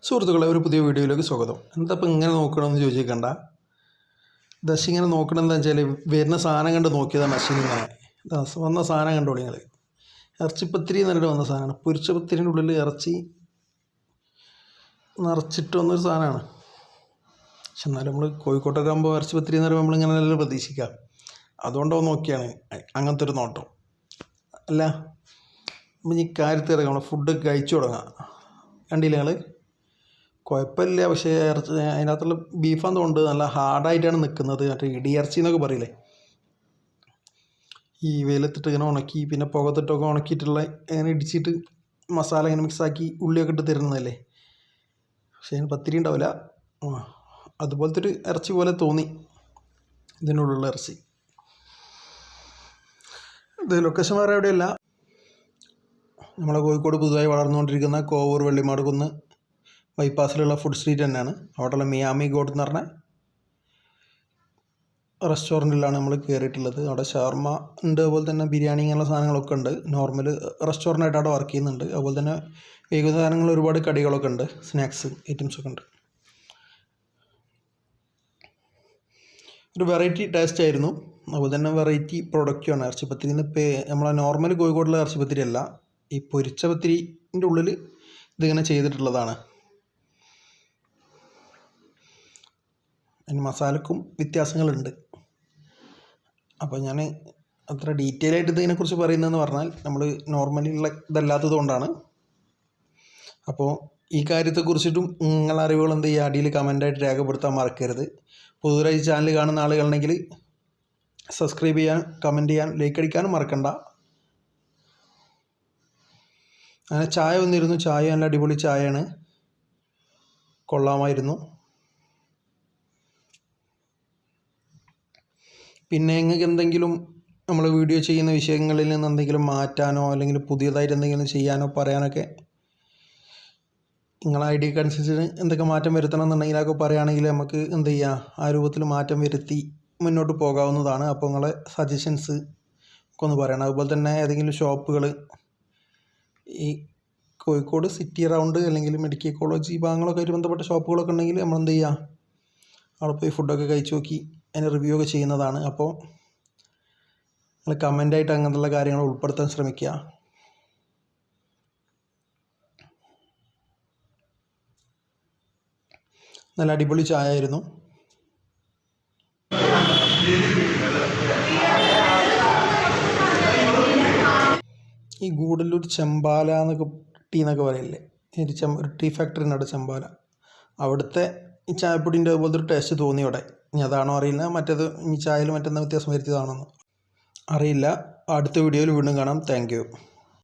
സുഹൃത്തുക്കളെ, ഒരു പുതിയ വീഡിയോയിലേക്ക് സ്വാഗതം. എന്താ ഇപ്പം ഇങ്ങനെ നോക്കണമെന്ന് ചോദിച്ചിരിക്കണ്ട. ദശ ഇങ്ങനെ നോക്കണമെന്ന് വെച്ചാൽ വരുന്ന സാധനം കണ്ട് നോക്കിയതാണ്. അശ്വിൻ ഇങ്ങനെ വന്ന സാധനം കണ്ടോളി നിങ്ങൾ. ഇറച്ചിപ്പത്തിരി എന്നിട്ട് വന്ന സാധനമാണ്. പൊരിച്ച പത്തിരിൻ്റെ ഉള്ളിൽ ഇറച്ചി നിറച്ചിട്ട് വന്നൊരു സാധനമാണ്. പക്ഷെ എന്നാലും നമ്മൾ കോഴിക്കോട്ടൊക്കെ ആകുമ്പോൾ ഇറച്ചിപ്പത്തിരി എന്ന് പറയുമ്പോൾ നമ്മളിങ്ങനെ നല്ല പ്രതീക്ഷിക്കാം. അതുകൊണ്ടോ നോക്കിയാണ് അങ്ങനത്തെ ഒരു നോട്ടം. അല്ല, അപ്പം ഈ കാര്യത്തിൽ ഇറങ്ങാം. നമ്മൾ ഫുഡ് കഴിച്ചു തുടങ്ങാം. കണ്ടില്ല നിങ്ങൾ? കുഴപ്പമില്ല, പക്ഷേ അതിനകത്തുള്ള ബീഫാന്ന് കൊണ്ട് നല്ല ഹാർഡായിട്ടാണ് നിൽക്കുന്നത്. മറ്റേ ഇടിയിറച്ചി എന്നൊക്കെ പറയില്ലേ, ഈ വെയിലത്തിട്ട് ഇങ്ങനെ ഉണക്കി പിന്നെ പുകത്തിട്ടൊക്കെ ഉണക്കിയിട്ടുള്ള ഇങ്ങനെ ഇടിച്ചിട്ട് മസാല ഇങ്ങനെ മിക്സാക്കി ഉള്ളിയൊക്കെ ഇട്ട് തരുന്നതല്ലേ. പക്ഷേ അതിന് പത്തിരി ഉണ്ടാവില്ല. അതുപോലത്തെ ഒരു ഇറച്ചി പോലെ തോന്നി ഇതിനുള്ളിലുള്ള ഇറച്ചി. ഇത് ലൊക്കേഷൻ വേറെ എവിടെയല്ല, നമ്മളെ കോഴിക്കോട് പുതുതായി വളർന്നുകൊണ്ടിരിക്കുന്ന കോവൂർ വെള്ളിമാട് കുന്ന് ബൈപ്പാസിലുള്ള ഫുഡ് സ്ട്രീറ്റ് തന്നെയാണ്. അവിടെയുള്ള മിയാമി ഗോഡ് എന്ന് പറഞ്ഞ റെസ്റ്റോറൻറ്റിലാണ് നമ്മൾ കയറിയിട്ടുള്ളത്. അവിടെ ഷവർമ ഉണ്ട്, അതുപോലെ തന്നെ ബിരിയാണി ഇങ്ങനെയുള്ള സാധനങ്ങളൊക്കെ ഉണ്ട്. നോർമൽ റെസ്റ്റോറൻ്റായിട്ട് അവിടെ വർക്ക് ചെയ്യുന്നുണ്ട്. അതുപോലെ തന്നെ വൈകുന്നേരങ്ങളിൽ ഒരുപാട് കടികളൊക്കെ ഉണ്ട്, സ്നാക്സ് ഐറ്റംസൊക്കെ ഉണ്ട്. ഒരു വെറൈറ്റി ടേസ്റ്റ് ആയിരുന്നു. അതുപോലെ തന്നെ വെറൈറ്റി പ്രൊഡക്റ്റുമാണ്. ഇറച്ചിപ്പത്തിരിന്ന് നമ്മളെ നോർമൽ കോഴിക്കോടുള്ള ഇറച്ചിപ്പത്തിരി അല്ല, ഈ പൊരിച്ച പത്തിരിൻ്റെ ഉള്ളിൽ ഇതിങ്ങനെ ചെയ്തിട്ടുള്ളതാണ്. അതിന് മസാലക്കും വ്യത്യാസങ്ങളുണ്ട്. അപ്പോൾ ഞാൻ അത്ര ഡീറ്റെയിൽ ആയിട്ട് ഇതിനെക്കുറിച്ച് പറയുന്നതെന്ന് പറഞ്ഞാൽ നമ്മൾ നോർമലി ഉള്ള ഇതല്ലാത്തത് കൊണ്ടാണ്. അപ്പോൾ ഈ കാര്യത്തെക്കുറിച്ചിട്ടും നിങ്ങളുടെ അറിവുകൾ എന്ത് ചെയ്യുക, അടിയിൽ കമൻ്റായിട്ട് രേഖപ്പെടുത്താൻ മറക്കരുത്. പുതുതായി ചാനൽ കാണുന്ന ആളുകളുണ്ടെങ്കിൽ സബ്സ്ക്രൈബ് ചെയ്യാൻ, കമൻറ്റ് ചെയ്യാൻ, ലൈക്ക് അടിക്കാനും മറക്കണ്ട. അങ്ങനെ ചായ വന്നിരുന്നു. ചായ നല്ല അടിപൊളി ചായയാണ്, കൊള്ളാമായിരുന്നു. പിന്നെ നിങ്ങൾക്ക് എന്തെങ്കിലും നമ്മൾ വീഡിയോ ചെയ്യുന്ന വിഷയങ്ങളിൽ നിന്ന് എന്തെങ്കിലും മാറ്റാനോ അല്ലെങ്കിൽ പുതിയതായിട്ട് എന്തെങ്കിലും ചെയ്യാനോ പറയാനൊക്കെ നിങ്ങളെ ഐഡിയക്ക് അനുസരിച്ച് എന്തൊക്കെ മാറ്റം വരുത്തണം എന്നുണ്ടെങ്കിൽ അതൊക്കെ പറയുകയാണെങ്കിൽ നമുക്ക് എന്ത് ചെയ്യാം, ആ രൂപത്തിൽ മാറ്റം വരുത്തി മുന്നോട്ട് പോകാവുന്നതാണ്. അപ്പോൾ നിങ്ങളെ സജഷൻസ് ഒക്കെ ഒന്ന് പറയണം. അതുപോലെ തന്നെ ഏതെങ്കിലും ഷോപ്പുകൾ ഈ കോഴിക്കോട് സിറ്റി അറൗണ്ട് അല്ലെങ്കിൽ മെഡിക്കൽ കോളേജ് ഭാഗങ്ങളൊക്കെ ആയിട്ട് ബന്ധപ്പെട്ട ഷോപ്പുകളൊക്കെ ഉണ്ടെങ്കിൽ നമ്മൾ എന്ത് ചെയ്യുക, അവിടെ പോയി ഫുഡൊക്കെ കഴിച്ച് നോക്കി അതിന് റിവ്യൂ ഒക്കെ ചെയ്യുന്നതാണ്. അപ്പോൾ നിങ്ങൾ കമൻ്റായിട്ട് അങ്ങനത്തുള്ള കാര്യങ്ങൾ ഉൾപ്പെടുത്താൻ ശ്രമിക്കുക. നല്ല അടിപൊളി ചായ ആയിരുന്നു. ഈ ഗൂഡല്ലൂർ ചെമ്പാല എന്നൊക്കെ ടീ എന്നൊക്കെ പറയില്ലേ, ഒരു ടീ ഫാക്ടറി ഉണ്ട് അവിടെ ചെമ്പാല. അവിടുത്തെ ഈ ചായപ്പൊടിൻ്റെ അതുപോലത്തെ ഒരു ടേസ്റ്റ് തോന്നി അവിടെ. ഇനി അതാണോ അറിയില്ല, മറ്റേത് ഈ ചായയിൽ മറ്റെന്താ വ്യത്യാസം വരുത്തിയതാണെന്ന് അറിയില്ല. അടുത്ത വീഡിയോയിൽ വീണ്ടും കാണാം. Thank you.